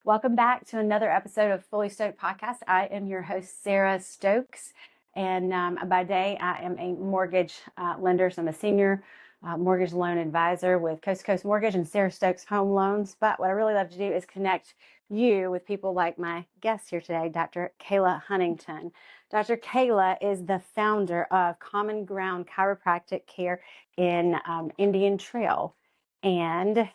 Welcome back to another episode of Fully Stoked Podcast. I am your host, Sarah Stokes, and by day, I am a mortgage lender. So I'm a senior mortgage loan advisor with Coast to Coast Mortgage and Sarah Stokes Home Loans. But what I really love to do is connect you with people like my guest here today, Dr. Kayla Huntington. Dr. Kayla is the founder of Common Ground Chiropractic Care in Indian Trail. And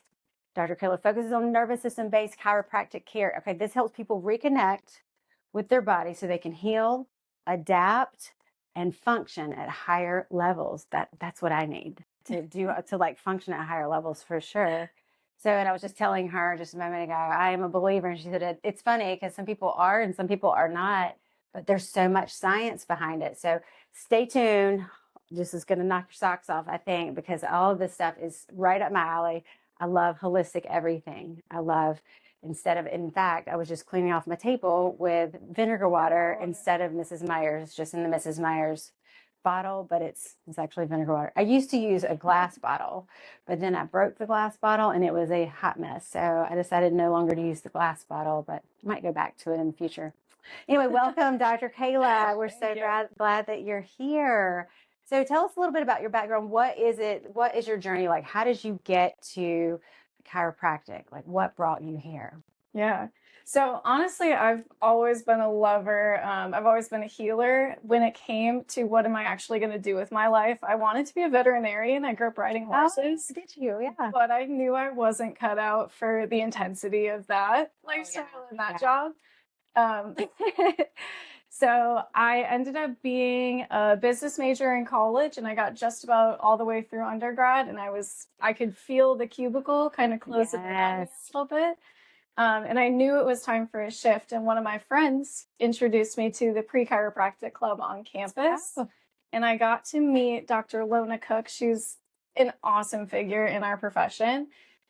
Dr. Kayla focuses on nervous system-based chiropractic care. Okay, this helps people reconnect with their body so they can heal, adapt, and function at higher levels. That's what I need to do, to like function at higher levels for sure. So, and I was just telling her just a moment ago, I am a believer. And she said, it's funny because some people are and some people are not, but there's so much science behind it. So stay tuned. This is going to knock your socks off, I think, because all of this stuff is right up my alley. I love holistic everything. In fact, I was just cleaning off my table with vinegar water instead of Mrs. Meyer's, just in the Mrs. Meyer's bottle, but it's actually vinegar water. I used to use a glass bottle, but then I broke the glass bottle and it was a hot mess. So I decided no longer to use the glass bottle, but I might go back to it in the future. Anyway, welcome, Dr. Kayla. We're so glad that you're here. So tell us a little bit about your background. What is your journey like? How did you get to chiropractic? Like, what brought you here? Yeah. So honestly, I've always been a lover. I've always been a healer. When it came to what am I actually going to do with my life, I wanted to be a veterinarian. I grew up riding horses. Oh, did you? Yeah. But I knew I wasn't cut out for the intensity of that lifestyle and that job. So I ended up being a business major in college, and I got just about all the way through undergrad, and I could feel the cubicle kind of closing in on me a little bit. And I knew it was time for a shift. And one of my friends introduced me to the pre-chiropractic club on campus. Oh. And I got to meet Dr. Lona Cook. She's an awesome figure in our profession.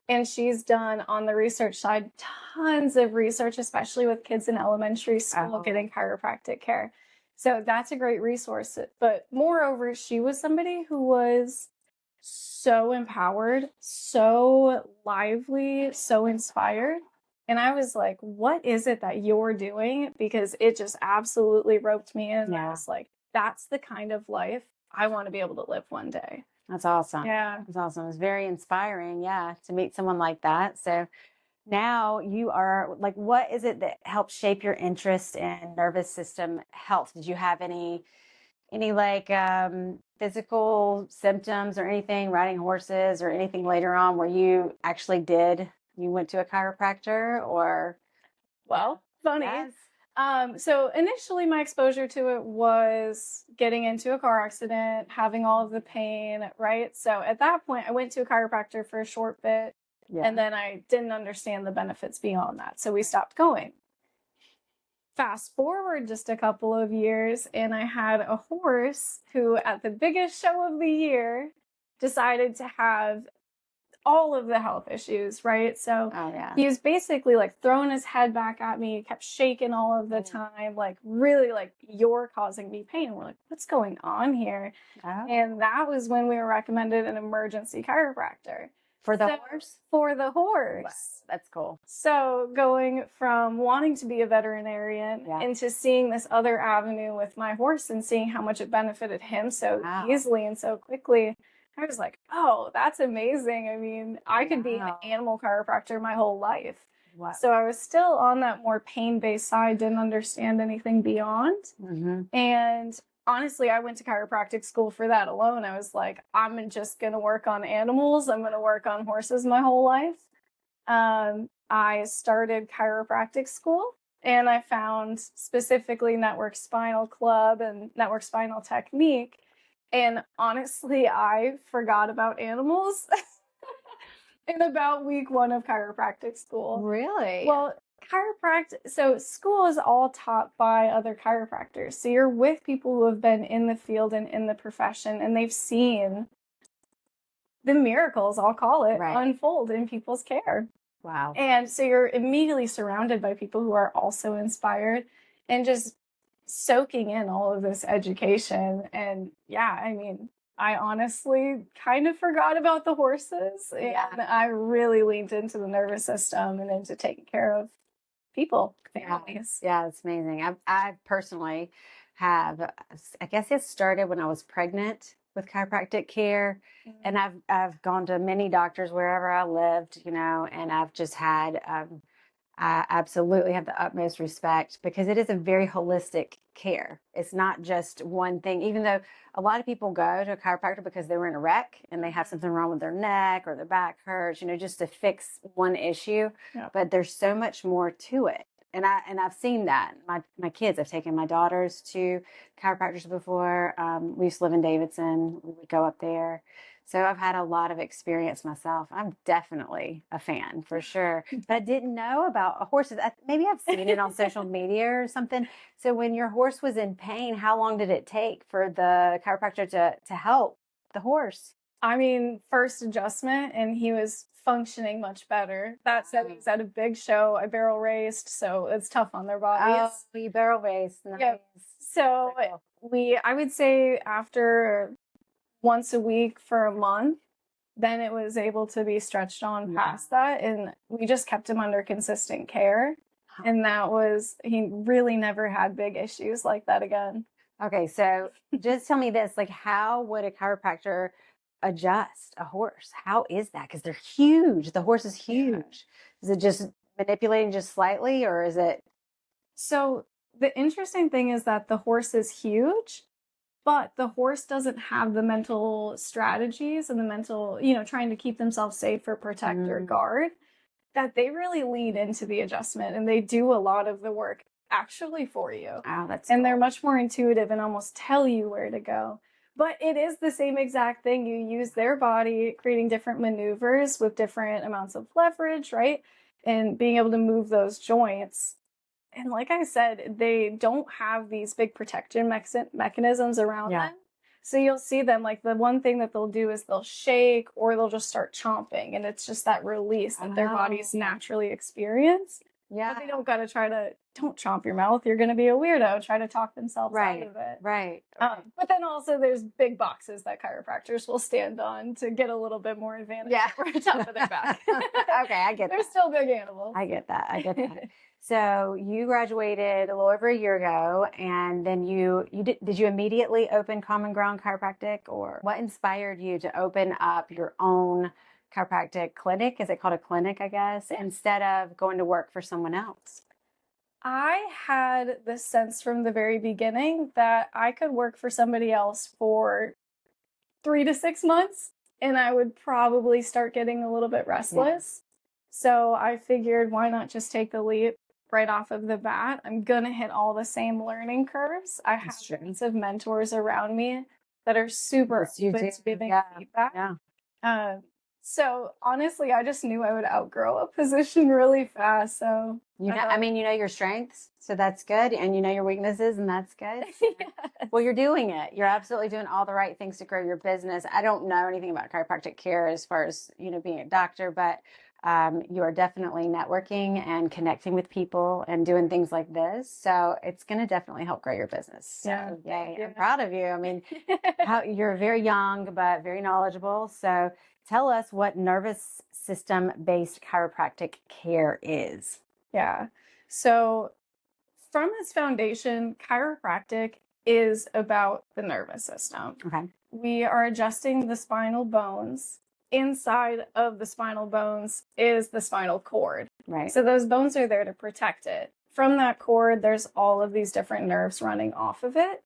And she's done on the research side tons of research, especially with kids in elementary school getting chiropractic care. So that's a great resource. But moreover, she was somebody who was so empowered, so lively, so inspired. And I was like, what is it that you're doing? Because it just absolutely roped me in. Yeah. I was like, that's the kind of life I want to be able to live one day. That's awesome. Yeah. That's awesome. It's very inspiring, to meet someone like that. So now you are like, what is it that helps shape your interest in nervous system health? Did you have any like physical symptoms or anything, riding horses or anything later on where you actually you went to a chiropractor or? Well, funny. Yes. So initially my exposure to it was getting into a car accident, having all of the pain, right? So at that point I went to a chiropractor for a short bit and then I didn't understand the benefits beyond that. So we stopped going. Fast forward just a couple of years and I had a horse who at the biggest show of the year decided to have all of the health issues, right? So he was basically like throwing his head back at me, kept shaking all of the time, like really like, you're causing me pain. We're like, what's going on here? And that was when we were recommended an emergency chiropractor. For the horse? For the horse. Wow, that's cool. So going from wanting to be a veterinarian into seeing this other avenue with my horse and seeing how much it benefited him so easily and so quickly, I was like, oh, that's amazing. I mean, I could be an animal chiropractor my whole life. Wow. So I was still on that more pain-based side, didn't understand anything beyond. Mm-hmm. And honestly, I went to chiropractic school for that alone. I was like, I'm just going to work on animals. I'm going to work on horses my whole life. I started chiropractic school and I found specifically Network Spinal Club and Network Spinal Technique. And honestly, I forgot about animals in about week 1 of chiropractic school. Really? Well, so school is all taught by other chiropractors. So you're with people who have been in the field and in the profession, and they've seen the miracles, I'll call it, unfold in people's care. Wow. And so you're immediately surrounded by people who are also inspired and just soaking in all of this education. And I mean, I honestly kind of forgot about the horses and I really leaned into the nervous system and into taking care of people, Yeah, families. yeah, it's amazing. I personally have, I guess it started when I was pregnant with chiropractic care, and I've gone to many doctors wherever I lived, and I've just had I absolutely have the utmost respect because it is a very holistic care. It's not just one thing, even though a lot of people go to a chiropractor because they were in a wreck and they have something wrong with their neck or their back hurts, just to fix one issue. Yeah. But there's so much more to it. And I've seen that. My kids, I've taken my daughters to chiropractors before. We used to live in Davidson. We would go up there. So I've had a lot of experience myself. I'm definitely a fan for sure. But I didn't know about horses. Maybe I've seen it on social media or something. So when your horse was in pain, how long did it take for the chiropractor to help the horse? I mean, first adjustment, and he was functioning much better. That said, he was at a big show. I barrel raced, so it's tough on their bodies. Oh, you barrel raced. Nice. Yep. So I would say after once a week for a month, then it was able to be stretched on past that. And we just kept him under consistent care. And he really never had big issues like that again. Okay, so just tell me this, like, how would a chiropractor adjust a horse? How is that? Because they're huge. The horse is huge. Is it just manipulating just slightly, or is it? So the interesting thing is that the horse is huge, but the horse doesn't have the mental strategies and the mental, trying to keep themselves safe or protect or guard, that they really lean into the adjustment and they do a lot of the work actually for you. Oh, that's and cool. They're much more intuitive and almost tell you where to go. But it is the same exact thing. You use their body, creating different maneuvers with different amounts of leverage, right? And being able to move those joints. And like I said, they don't have these big protection mechanisms around them. So you'll see them, like the one thing that they'll do is they'll shake or they'll just start chomping. And it's just that release that their bodies naturally experience. Yeah. But they don't chomp your mouth. You're going to be a weirdo. Try to talk themselves out of it. Right. But then also there's big boxes that chiropractors will stand on to get a little bit more advantage over the top of their back. Okay, I get that. They're still big animals. I get that. So you graduated a little over a year ago, and then did you immediately open Common Ground Chiropractic, or what inspired you to open up your own chiropractic clinic? Is it called a clinic, I guess, instead of going to work for someone else? I had the sense from the very beginning that I could work for somebody else for 3 to 6 months, and I would probably start getting a little bit restless. So I figured, why not just take the leap right off of the bat? I'm going to hit all the same learning curves. I have lots of mentors around me that are super open to giving feedback. So honestly, I just knew I would outgrow a position really fast. So you know your strengths, so that's good, and you know your weaknesses, and that's good. Well, you're doing it. You're absolutely doing all the right things to grow your business. I don't know anything about chiropractic care as far as being a doctor, but you are definitely networking and connecting with people and doing things like this. So it's going to definitely help grow your business. So yay, I'm proud of you. I mean, you're very young, but very knowledgeable. So tell us what nervous system based chiropractic care is. Yeah. So from its foundation, chiropractic is about the nervous system. Okay. We are adjusting the spinal bones. Inside of the spinal bones is the spinal cord. Right. So those bones are there to protect it. From that cord, there's all of these different nerves running off of it.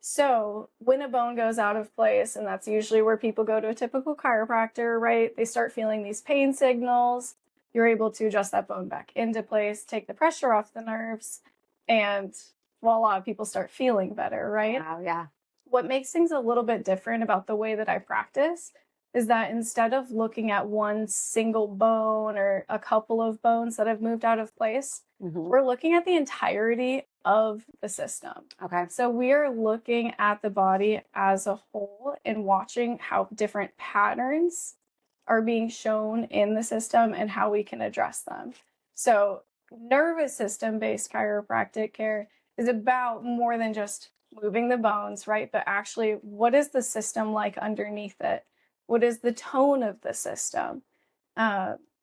So when a bone goes out of place, and that's usually where people go to a typical chiropractor, right? They start feeling these pain signals. You're able to adjust that bone back into place, take the pressure off the nerves, and a lot of people start feeling better, right? Wow, yeah. What makes things a little bit different about the way that I practice is that instead of looking at one single bone or a couple of bones that have moved out of place, we're looking at the entirety of the system. Okay. So we're looking at the body as a whole and watching how different patterns are being shown in the system and how we can address them. So nervous system based chiropractic care is about more than just moving the bones, right? But actually, what is the system like underneath it? What is the tone of the system?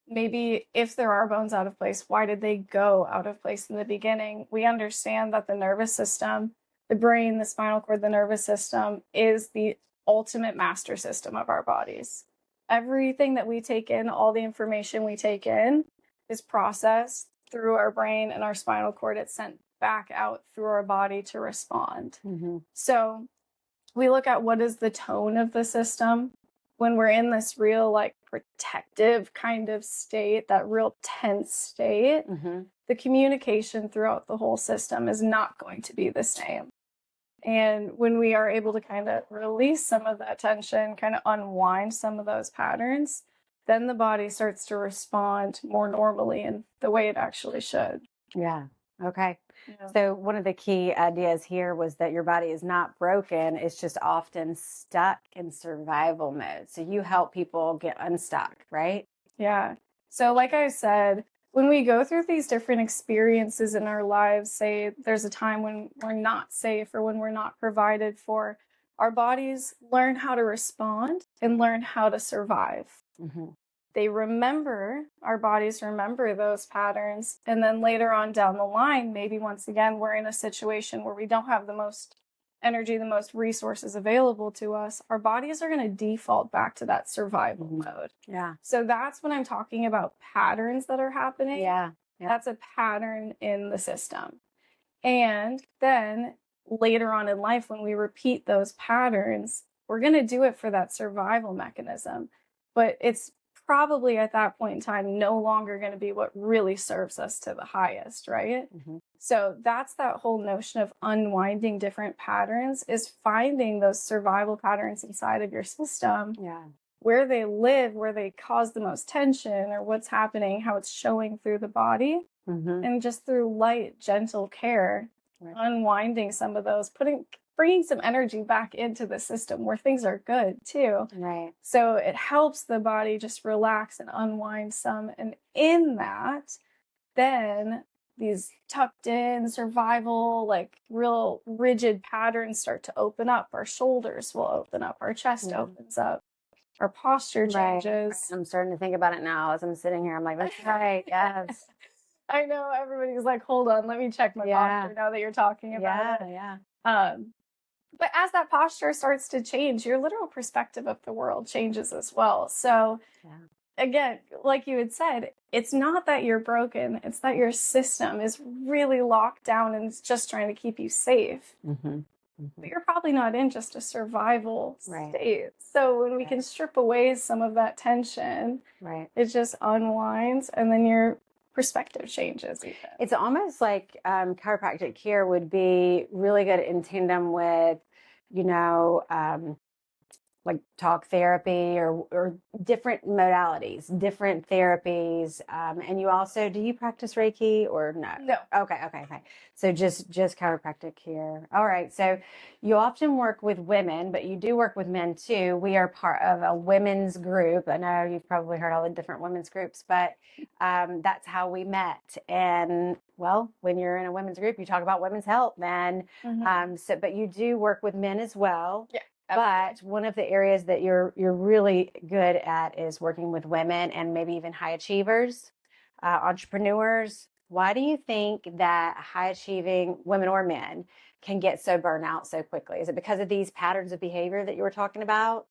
maybe if there are bones out of place, why did they go out of place in the beginning? We understand that the nervous system, the brain, the spinal cord, the nervous system is the ultimate master system of our bodies. Everything that we take in, all the information we take in, is processed through our brain and our spinal cord. It's sent back out through our body to respond. So we look at what is the tone of the system when we're in this real like protective kind of state, that real tense state. The communication throughout the whole system is not going to be the same. And when we are able to kind of release some of that tension, kind of unwind some of those patterns, then the body starts to respond more normally in the way it actually should. Yeah. Okay. Yeah. So one of the key ideas here was that your body is not broken. It's just often stuck in survival mode. So you help people get unstuck, right? Yeah. So like I said, when we go through these different experiences in our lives, say there's a time when we're not safe or when we're not provided for, our bodies learn how to respond and learn how to survive. They remember, our bodies remember those patterns. And then later on down the line, maybe once again, we're in a situation where we don't have the most energy, the most resources available to us. Our bodies are going to default back to that survival mode. Yeah. So that's when I'm talking about patterns that are happening. Yeah. That's a pattern in the system. And then later on in life, when we repeat those patterns, we're going to do it for that survival mechanism. But it's probably at that point in time no longer going to be what really serves us to the highest, right? So that's that whole notion of unwinding different patterns, is finding those survival patterns inside of your system, where they live, where they cause the most tension, or what's happening, how it's showing through the body, and just through light, gentle care, unwinding some of those, bringing some energy back into the system where things are good too. Right. So it helps the body just relax and unwind some. And in that, then these tucked in survival, like real rigid patterns start to open up. Our shoulders will open up. Our chest opens up. Our posture changes. I'm starting to think about it now as I'm sitting here. I'm like, that's right. Yes. I know everybody's like, hold on, let me check my posture now that you're talking about it. But as that posture starts to change, your literal perspective of the world changes as well. So again, like you had said, it's not that you're broken. It's that your system is really locked down and it's just trying to keep you safe. But you're probably not in just a survival state. So when we can strip away some of that tension, it just unwinds, and then your perspective changes. It's almost like chiropractic care would be really good in tandem with, like talk therapy or different modalities, different therapies. And you also, do you practice Reiki or no? No. Okay. So just chiropractic care. All right. So you often work with women, but you do work with men too. We are part of a women's group. I know you've probably heard all the different women's groups, but that's how we met. And well, when you're in a women's group, you talk about women's health, then. But you do work with men as well. Yeah. But one of the areas that you're really good at is working with women and maybe even high achievers, entrepreneurs. Why do you think that high achieving women or men can get so burnt out so quickly? Is it because of these patterns of behavior that you were talking about?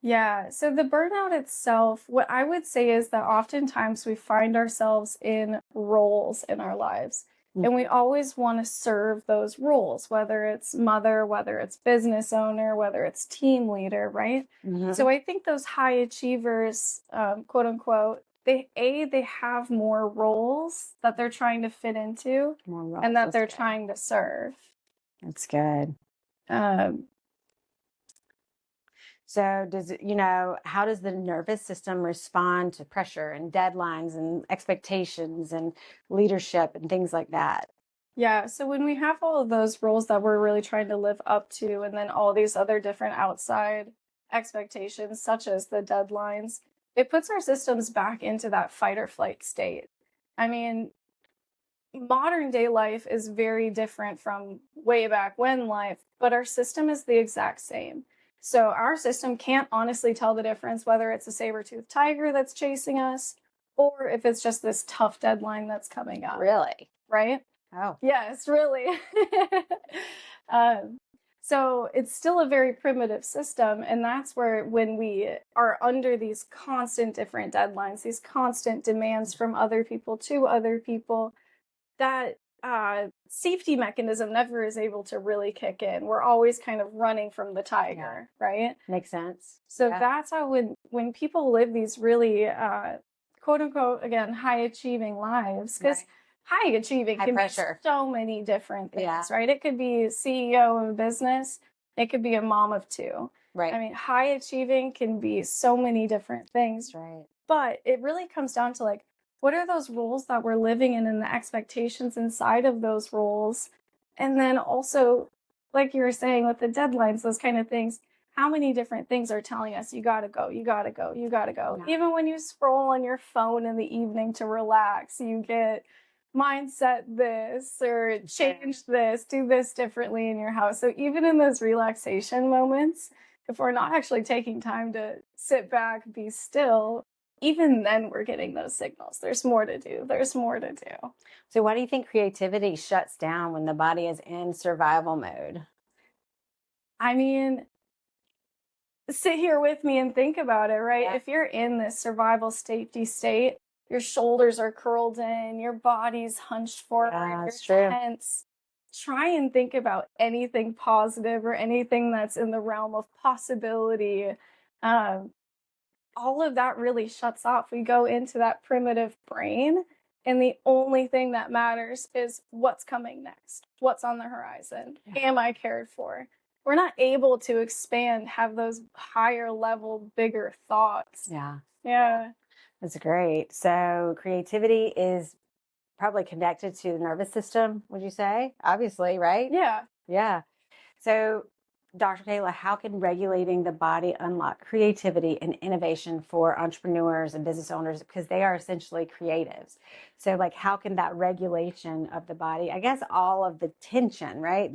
Yeah. So the burnout itself, what I would say is that oftentimes we find ourselves in roles in our lives. And we always want to serve those roles, whether it's mother, whether it's business owner, whether it's team leader, right? So I think those high achievers, quote unquote, they have more roles that they're trying to fit into and that they're trying to serve. That's good. So how does the nervous system respond to pressure and deadlines and expectations and leadership and things like that? Yeah. So when we have all of those roles that we're really trying to live up to, and then all these other different outside expectations, such as the deadlines, it puts our systems back into that fight or flight state. I mean, modern day life is very different from way back when life, but our system is the exact same. So our system can't honestly tell the difference whether it's a saber-toothed tiger that's chasing us or if it's just this tough deadline that's coming up. Really? Right? Oh. Yes, really. um, so it's still a very primitive system. And that's where, when we are under these constant different deadlines, these constant demands from other people to other people, that safety mechanism never is able to really kick in. We're always kind of running from the tiger, right? Makes sense. So that's how, when people live these really quote unquote, again, high achieving lives, because high achieving can pressure. be so many different things, right? It could be CEO of a business. It could be a mom of two. Right. I mean, high achieving can be so many different things. Right. But it really comes down to, like, what are those roles that we're living in and the expectations inside of those roles? And then also, like you were saying with the deadlines, those kind of things, how many different things are telling us, you gotta go, you gotta go, you gotta go. Yeah. Even when you scroll on your phone in the evening to relax, you get mindset this or change this, do this differently in your house. So even in those relaxation moments, if we're not actually taking time to sit back, be still, even then we're getting those signals. There's more to do. There's more to do. So why do you think creativity shuts down when the body is in survival mode? I mean, sit here with me and think about it, right? If you're in this survival safety state, your shoulders are curled in, your body's hunched forward, you're tense. Try and think about anything positive or anything that's in the realm of possibility. All of that really shuts off. We go into that primitive brain, and the only thing that matters is what's coming next, what's on the horizon. Am I cared for? We're not able to expand, have those higher level, bigger thoughts. Yeah. That's great. So creativity is probably connected to the nervous system, would you say? Obviously, right? Yeah. So, Dr. Kayla, how can regulating the body unlock creativity and innovation for entrepreneurs and business owners? Because they are essentially creatives. So, like, how can that regulation of the body, I guess all of the tension, right,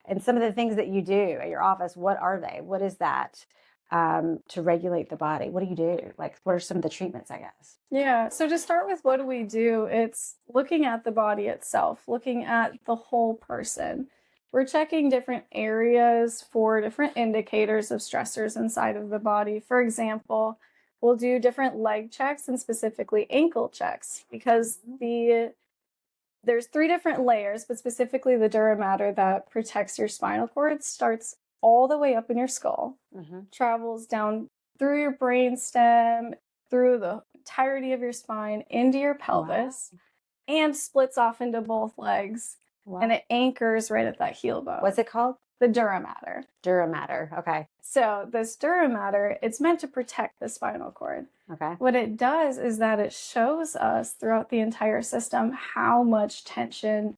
and some of the things that you do at your office, what are they? What is that to regulate the body? What do you do? Like, what are some of the treatments, I guess? Yeah. So to start with, what do we do? It's looking at the body itself, looking at the whole person. We're checking different areas for different indicators of stressors inside of the body. For example, we'll do different leg checks and specifically ankle checks, because there's 3 different layers, but specifically the dura mater that protects your spinal cord starts all the way up in your skull, travels down through your brain stem, through the entirety of your spine, into your pelvis, and splits off into both legs. And it anchors right at that heel bone. What's it called? The dura mater. Dura mater. Okay. So this dura mater, it's meant to protect the spinal cord. Okay. What it does is that it shows us throughout the entire system how much tension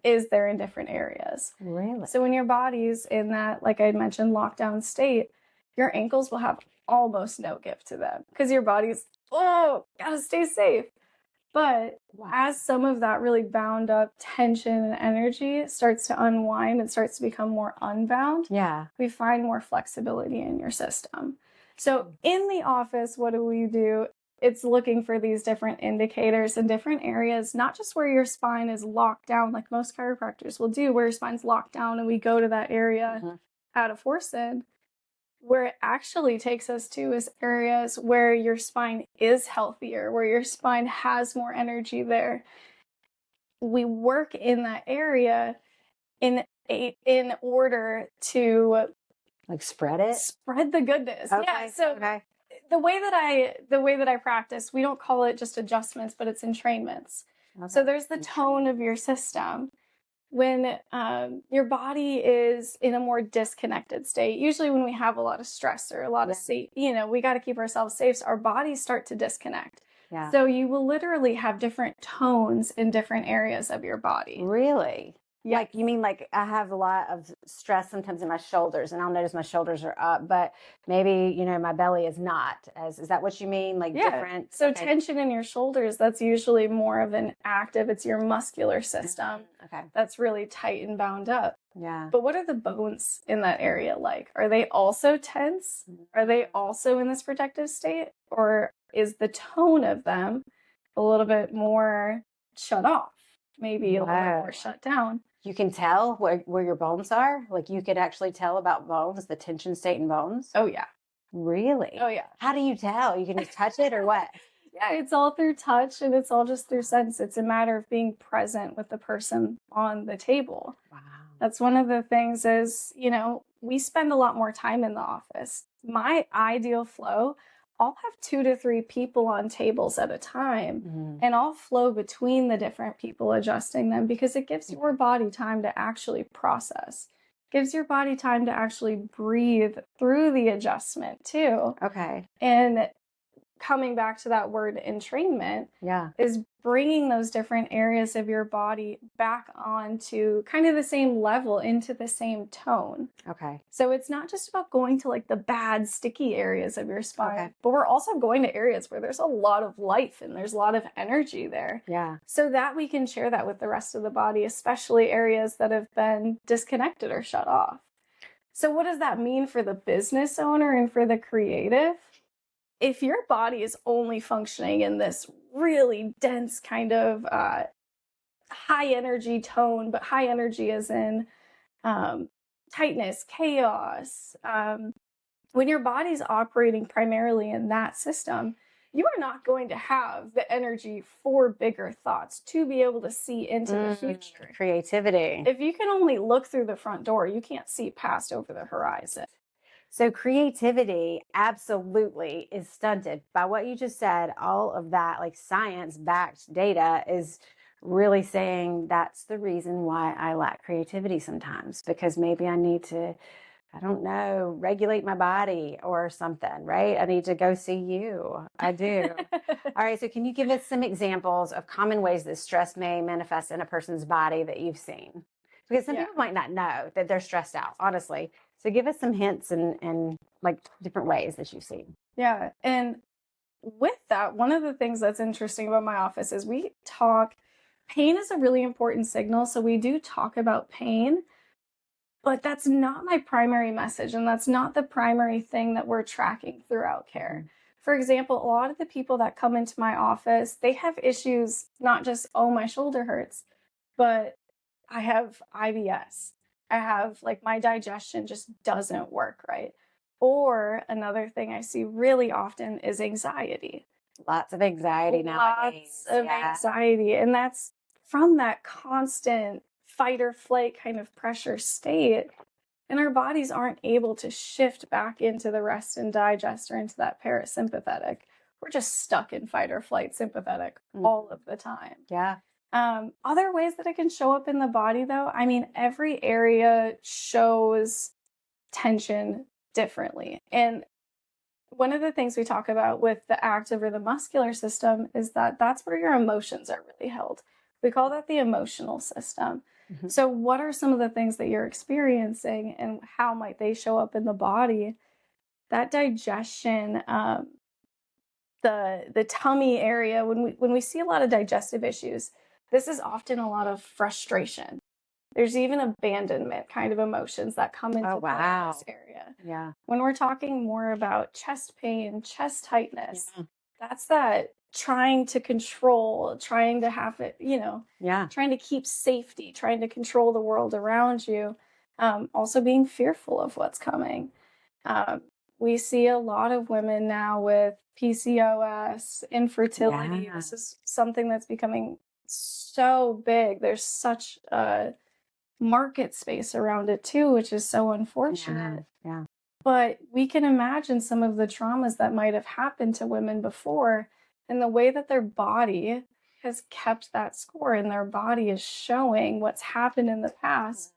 is there in different areas. Really? So when your body's in that, like I mentioned, lockdown state, your ankles will have almost no give to them because your body's, gotta stay safe. But as some of that really bound up tension and energy starts to unwind and starts to become more unbound, we find more flexibility in your system. So in the office, what do? It's looking for these different indicators in different areas, not just where your spine is locked down, like most chiropractors will do, where your spine's locked down and we go to that area out of Forsen. Where it actually takes us to is areas where your spine is healthier, where your spine has more energy there. We work in that area in order to like spread the goodness. Okay. Yeah. So the way that I practice, we don't call it just adjustments, but it's entrainments. So there's the tone of your system. When your body is in a more disconnected state, usually when we have a lot of stress or a lot of we got to keep ourselves safe. So our bodies start to disconnect. So you will literally have different tones in different areas of your body. Really? Yeah. Like, you mean like I have a lot of stress sometimes in my shoulders and I'll notice my shoulders are up, but maybe, my belly is not. Is that what you mean? Like different? So tension in your shoulders, that's usually more of an active, it's your muscular system. That's really tight and bound up. Yeah. But what are the bones in that area like? Are they also tense? Are they also in this protective state? Or is the tone of them a little bit more shut off, maybe a little bit more shut down. You can tell where your bones are? Like you could actually tell about bones, the tension state in bones? Oh, yeah. Really? Oh, yeah. How do you tell? You can just touch it or what? Yeah, it's all through touch and it's all just through sense. It's a matter of being present with the person on the table. Wow. That's one of the things is, we spend a lot more time in the office. My ideal flow, I'll have 2 to 3 people on tables at a time, and I'll flow between the different people, adjusting them, because it gives your body time to actually process. Gives your body time to actually breathe through the adjustment too. Okay. And coming back to that word entrainment, is bringing those different areas of your body back onto kind of the same level, into the same tone. Okay. So it's not just about going to like the bad, sticky areas of your spine, but we're also going to areas where there's a lot of life and there's a lot of energy there. Yeah. So that we can share that with the rest of the body, especially areas that have been disconnected or shut off. So what does that mean for the business owner and for the creative? If your body is only functioning in this really dense kind of high energy tone, but high energy as in tightness, chaos, when your body's operating primarily in that system, you are not going to have the energy for bigger thoughts to be able to see into the future. Creativity. If you can only look through the front door, you can't see past over the horizon. So creativity absolutely is stunted by what you just said. All of that, like science-backed data, is really saying that's the reason why I lack creativity sometimes, because maybe I need to, I don't know, regulate my body or something, right? I need to go see you. I do. All right. So can you give us some examples of common ways that stress may manifest in a person's body that you've seen? Because some people might not know that they're stressed out, honestly. So give us some hints and like different ways that you've seen. Yeah. And with that, one of the things that's interesting about my office is we talk, pain is a really important signal. So we do talk about pain, but that's not my primary message. And that's not the primary thing that we're tracking throughout care. For example, a lot of the people that come into my office, they have issues, not just, oh, my shoulder hurts, but I have IBS. I have like my digestion just doesn't work right. Or another thing I see really often is anxiety. Lots of anxiety nowadays. Lots of anxiety. And that's from that constant fight or flight kind of pressure state. And our bodies aren't able to shift back into the rest and digest or into that parasympathetic. We're just stuck in fight or flight sympathetic all of the time. Yeah. Other ways that it can show up in the body, though, I mean, every area shows tension differently. And one of the things we talk about with the active or the muscular system is that that's where your emotions are really held. We call that the emotional system. So what are some of the things that you're experiencing and how might they show up in the body? That digestion, the tummy area, when we see a lot of digestive issues, this is often a lot of frustration. There's even abandonment kind of emotions that come into this area. Yeah. When we're talking more about chest pain, chest tightness, that's that trying to control, trying to have it, trying to keep safety, trying to control the world around you. Also being fearful of what's coming. We see a lot of women now with PCOS, infertility. This is something that's becoming so big. There's such a market space around it too, which is so unfortunate. Yeah. But we can imagine some of the traumas that might have happened to women before and the way that their body has kept that score and their body is showing what's happened in the past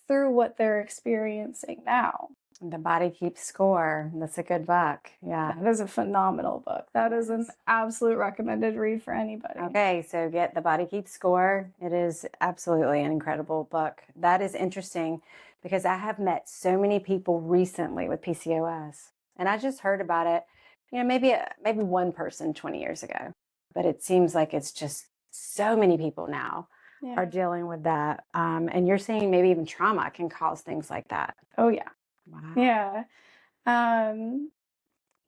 through what they're experiencing now. The Body Keeps Score. That's a good book. Yeah. That is a phenomenal book. That is an absolute recommended read for anybody. Okay, so get The Body Keeps Score. It is absolutely an incredible book. That is interesting because I have met so many people recently with PCOS, and I just heard about it, maybe one person 20 years ago, but it seems like it's just so many people now are dealing with that. And you're saying maybe even trauma can cause things like that. Oh, yeah. Wow. Yeah.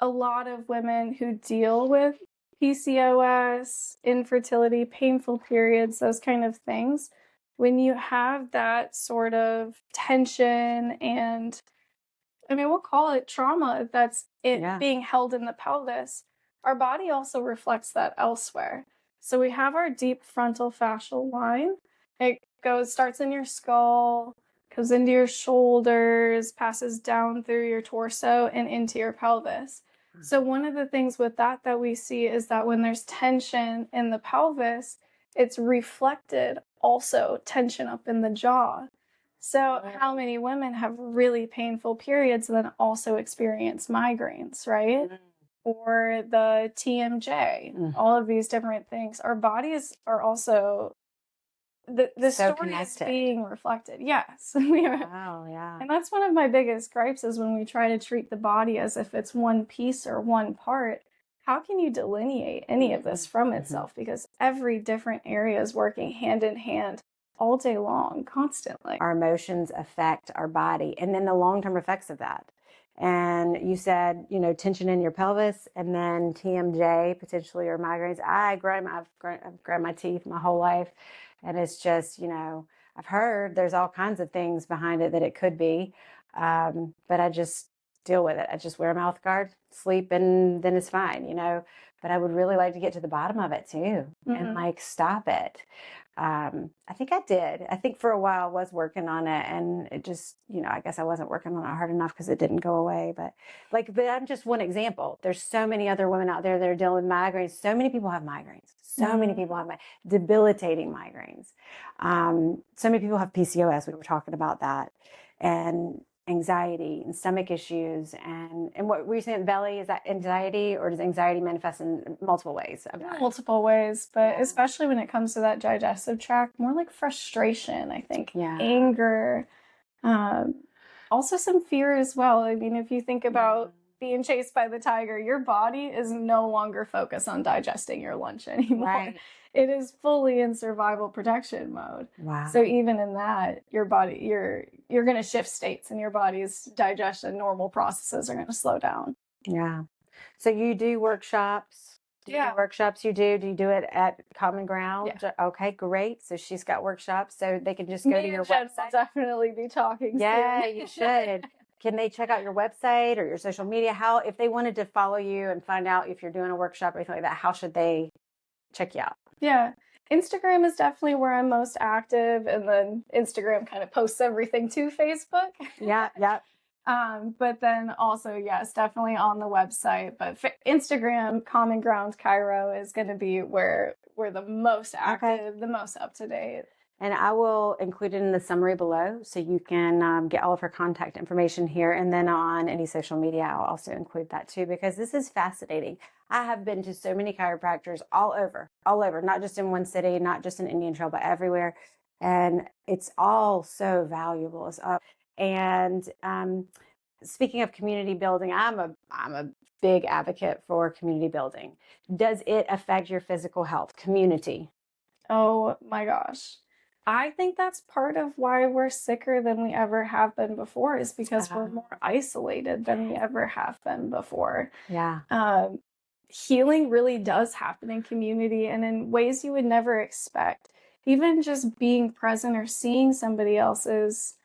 a lot of women who deal with PCOS, infertility, painful periods, those kind of things, when you have that sort of tension and, I mean, we'll call it trauma, that's it being held in the pelvis, our body also reflects that elsewhere. So we have our deep frontal fascial line. It starts in your skull, goes into your shoulders, passes down through your torso and into your pelvis. So one of the things with that we see is that when there's tension in the pelvis, it's reflected also tension up in the jaw. So how many women have really painful periods and then also experience migraines, right? Or the TMJ, all of these different things. Our bodies are also, the so story connected. Is being reflected. Yes. Wow, yeah. And that's one of my biggest gripes is when we try to treat the body as if it's one piece or one part. How can you delineate any of this from itself? Because every different area is working hand in hand all day long, constantly. Our emotions affect our body and then the long-term effects of that. And you said, tension in your pelvis and then TMJ potentially or migraines. I've ground my teeth my whole life. And it's just, I've heard there's all kinds of things behind it that it could be. But I just deal with it. I just wear a mouth guard, sleep, and then it's fine, But I would really like to get to the bottom of it too and stop it. I think I did. I think for a while I was working on it and it just, I guess I wasn't working on it hard enough because it didn't go away. But I'm just one example. There's so many other women out there that are dealing with migraines. So many people have migraines. So many people have debilitating migraines. So many people have PCOS. We were talking about that. And anxiety and stomach issues and what were you saying, belly, is that anxiety or does anxiety manifest in multiple ways? Multiple ways, but especially when it comes to that digestive tract, more like frustration, I think, anger, also some fear as well. I mean, if you think about being chased by the tiger, your body is no longer focused on digesting your lunch anymore. Right. It is fully in survival protection mode. Wow. So even in that, your body, you're going to shift states and your body's digestion, normal processes are going to slow down. Yeah. So you do workshops? Do you do it at Common Ground? Yeah. Okay, great. So she's got workshops so they can just go to your website. Will definitely be talking soon. You should. Can they check out your website or your social media? If they wanted to follow you and find out if you're doing a workshop or anything like that, how should they check you out? Yeah. Instagram is definitely where I'm most active. And then Instagram kind of posts everything to Facebook. Yeah. But then also, yes, definitely on the website. But Instagram, Common Ground Chiro is going to be where we're the most active, the most up to date. And I will include it in the summary below so you can get all of her contact information here. And then on any social media, I'll also include that too, because this is fascinating. I have been to so many chiropractors all over, not just in one city, not just in Indian Trail, but everywhere. And it's all so valuable. And speaking of community building, I'm a big advocate for community building. Does it affect your physical health? Community? Oh my gosh. I think that's part of why we're sicker than we ever have been before is because we're more isolated than we ever have been before. Yeah. Healing really does happen in community and in ways you would never expect. Even just being present or seeing somebody else's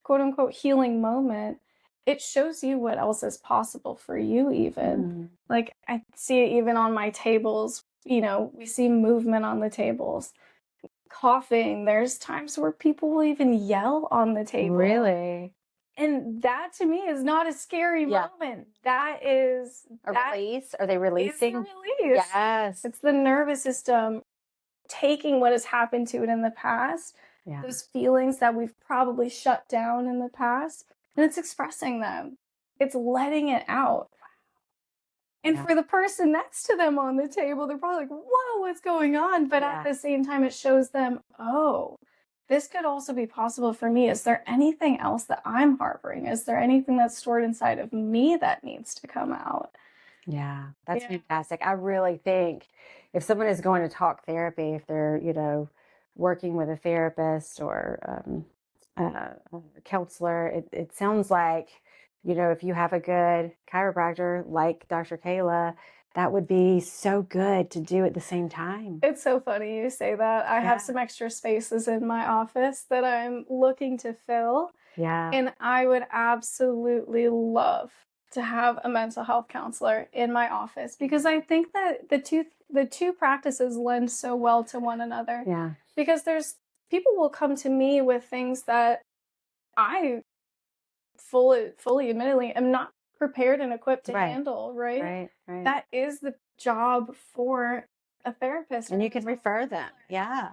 quote unquote healing moment, it shows you what else is possible for you even. Like I see it even on my tables, we see movement on the tables. Coughing, there's times where people will even yell on the table. Really? And that to me is not a scary moment. That is a release. Are they releasing? It's the release. Yes. It's the nervous system taking what has happened to it in the past, those feelings that we've probably shut down in the past, and it's expressing them. It's letting it out. And for the person next to them on the table, they're probably like, whoa, what's going on? But at the same time, it shows them, oh, this could also be possible for me. Is there anything else that I'm harboring? Is there anything that's stored inside of me that needs to come out? Yeah, that's fantastic. I really think if someone is going to talk therapy, if they're, working with a therapist or a counselor, it sounds like if you have a good chiropractor like Dr. Kayla, that would be so good to do at the same time. It's so funny you say that. I have some extra spaces in my office that I'm looking to fill. Yeah. And I would absolutely love to have a mental health counselor in my office, because I think that the two practices lend so well to one another. Yeah. Because people will come to me with things that I fully admittedly am not prepared and equipped to handle, right? Right. That is the job for a therapist. And you can refer them. Yeah.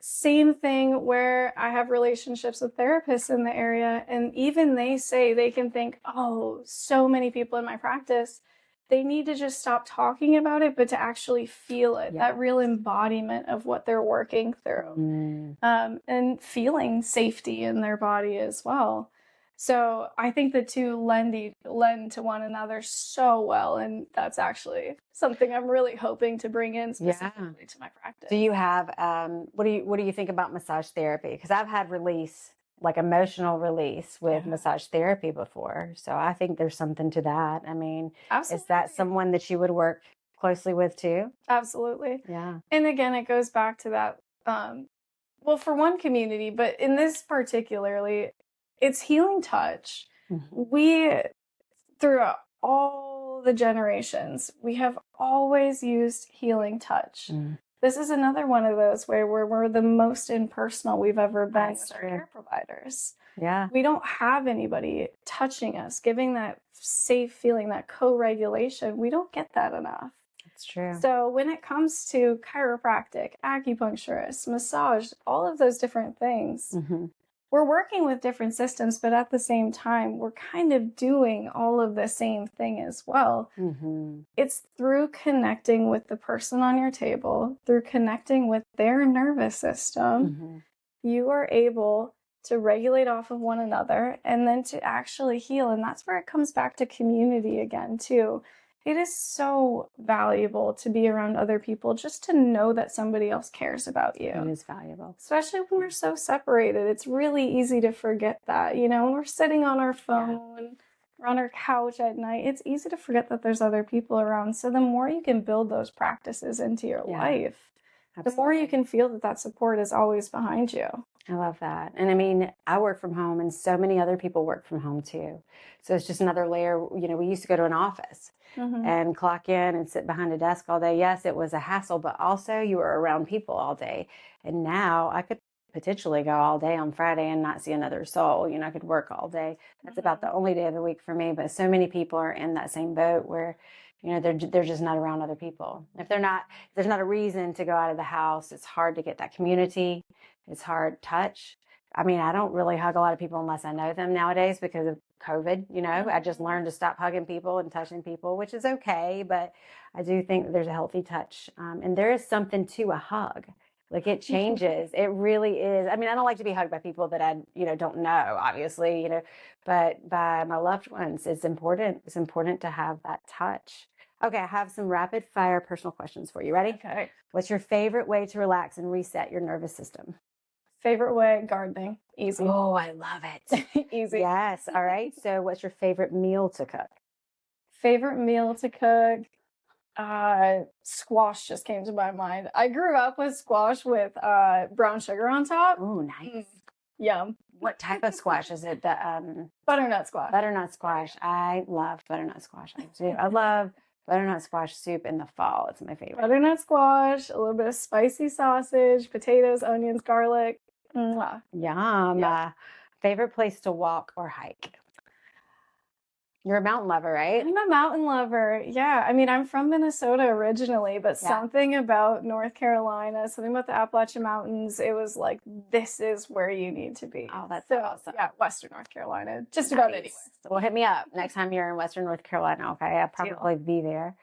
Same thing where I have relationships with therapists in the area, and even they say they can think, oh, so many people in my practice, they need to just stop talking about it, but to actually feel it, that real embodiment of what they're working through, and feeling safety in their body as well. So I think the two lend to one another so well, and that's actually something I'm really hoping to bring in specifically to my practice. Do you have what do you think about massage therapy? Because I've had emotional release with massage therapy before, so I think there's something to that. I mean, Absolutely. Is that someone that you would work closely with too? Absolutely. Yeah. And again, it goes back to that. Well, for one community, but in this particularly, it's healing touch. We, throughout all the generations, we have always used healing touch. This is another one of those where we're the most impersonal we've ever been with our care providers. Yeah. We don't have anybody touching us, giving that safe feeling, that co-regulation. We don't get that enough. That's true. So when it comes to chiropractic, acupuncturist, massage, all of those different things, we're working with different systems, but at the same time, we're kind of doing all of the same thing as well. It's through connecting with the person on your table, through connecting with their nervous system, you are able to regulate off of one another and then to actually heal. And that's where it comes back to community again, too. It is so valuable to be around other people, just to know that somebody else cares about you. It is valuable. Especially when we're so separated. It's really easy to forget that. When we're sitting on our phone, or on our couch at night, it's easy to forget that there's other people around. So the more you can build those practices into your life, the more you can feel that support is always behind you. I love that. And I mean, I work from home and so many other people work from home too. So it's just another layer. We used to go to an office and clock in and sit behind a desk all day. Yes, it was a hassle, but also you were around people all day. And now I could potentially go all day on Friday and not see another soul. I could work all day. That's about the only day of the week for me. But so many people are in that same boat where they're just not around other people. If there's not a reason to go out of the house, it's hard to get that community. It's hard touch. I mean, I don't really hug a lot of people unless I know them nowadays because of COVID. I just learned to stop hugging people and touching people, which is okay. But I do think that there's a healthy touch. And there is something to a hug. Like it changes. It really is. I mean, I don't like to be hugged by people that I, don't know, obviously, but by my loved ones, it's important. It's important to have that touch. Okay, I have some rapid fire personal questions for you. Ready? Okay. What's your favorite way to relax and reset your nervous system? Favorite way, gardening. Easy. Oh, I love it. Easy. Yes. All right. So what's your favorite meal to cook? Favorite meal to cook? Squash just came to my mind. I grew up with squash with brown sugar on top. Oh, nice. Yum. What type of squash is it? The butternut squash. Butternut squash. I love butternut squash. I do. I love butternut squash soup in the fall. It's my favorite. Butternut squash, a little bit of spicy sausage, potatoes, onions, garlic. Mwah. Yum. Yeah. Favorite place to walk or hike? You're a mountain lover, right? I'm a mountain lover. Yeah. I mean, I'm from Minnesota originally, but something about North Carolina, something about the Appalachian Mountains, it was like, this is where you need to be. Oh, that's so awesome. Yeah, Western North Carolina. Just about anywhere. Well, hit me up next time you're in Western North Carolina, okay? I'll probably be there.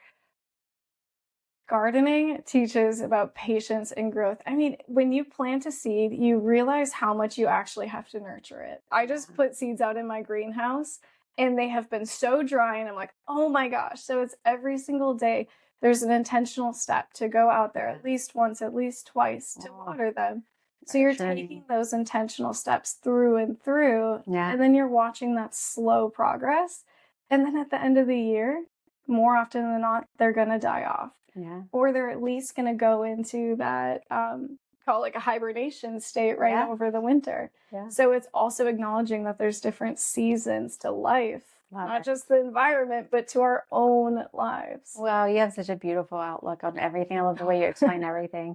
Gardening teaches about patience and growth. I mean, when you plant a seed, you realize how much you actually have to nurture it. I just put seeds out in my greenhouse and they have been so dry and I'm like, oh my gosh. So it's every single day. There's an intentional step to go out there at least once, at least twice to water them. So you're taking those intentional steps through and through, Yeah. and then you're watching that slow progress. And then at the end of the year, more often than not, they're going to die off. Yeah. Or they're at least going to go into that, call it like a hibernation state right over the winter. Yeah. So it's also acknowledging that there's different seasons to life, not just the environment, but to our own lives. Well, you have such a beautiful outlook on everything. I love the way you explain everything.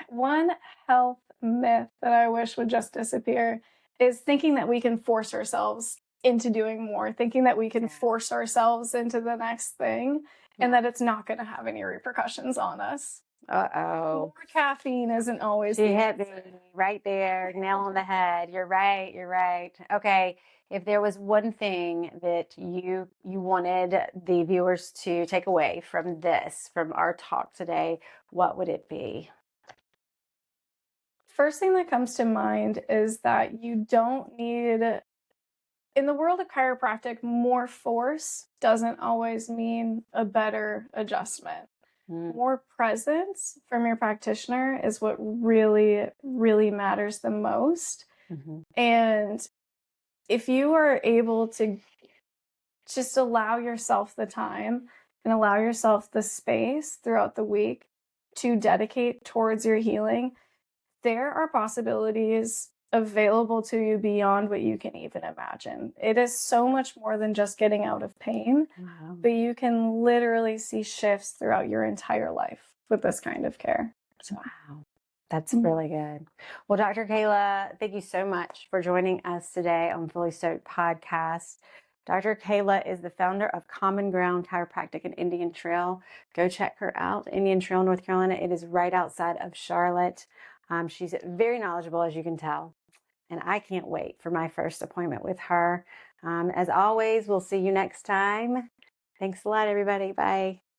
One health myth that I wish would just disappear is thinking that we can force ourselves into doing more, thinking that we can force ourselves into the next thing, and that it's not going to have any repercussions on us. Uh-oh. More caffeine isn't always She hit me right there, nail on the head. You're right. You're right. Okay. If there was one thing that you wanted the viewers to take away from our talk today, what would it be? First thing that comes to mind is that you don't need, in the world of chiropractic, more force doesn't always mean a better adjustment. More presence from your practitioner is what really, really matters the most. And if you are able to just allow yourself the time and allow yourself the space throughout the week to dedicate towards your healing, there are possibilities available to you beyond what you can even imagine. It is so much more than just getting out of pain, but you can literally see shifts throughout your entire life with this kind of care. So. Wow. That's really good. Well, Dr. Kayla, thank you so much for joining us today on Fully Stoked Podcast. Dr. Kayla is the founder of Common Ground Chiropractic in Indian Trail. Go check her out, Indian Trail, North Carolina. It is right outside of Charlotte. She's very knowledgeable, as you can tell. And I can't wait for my first appointment with her. As always, we'll see you next time. Thanks a lot, everybody. Bye.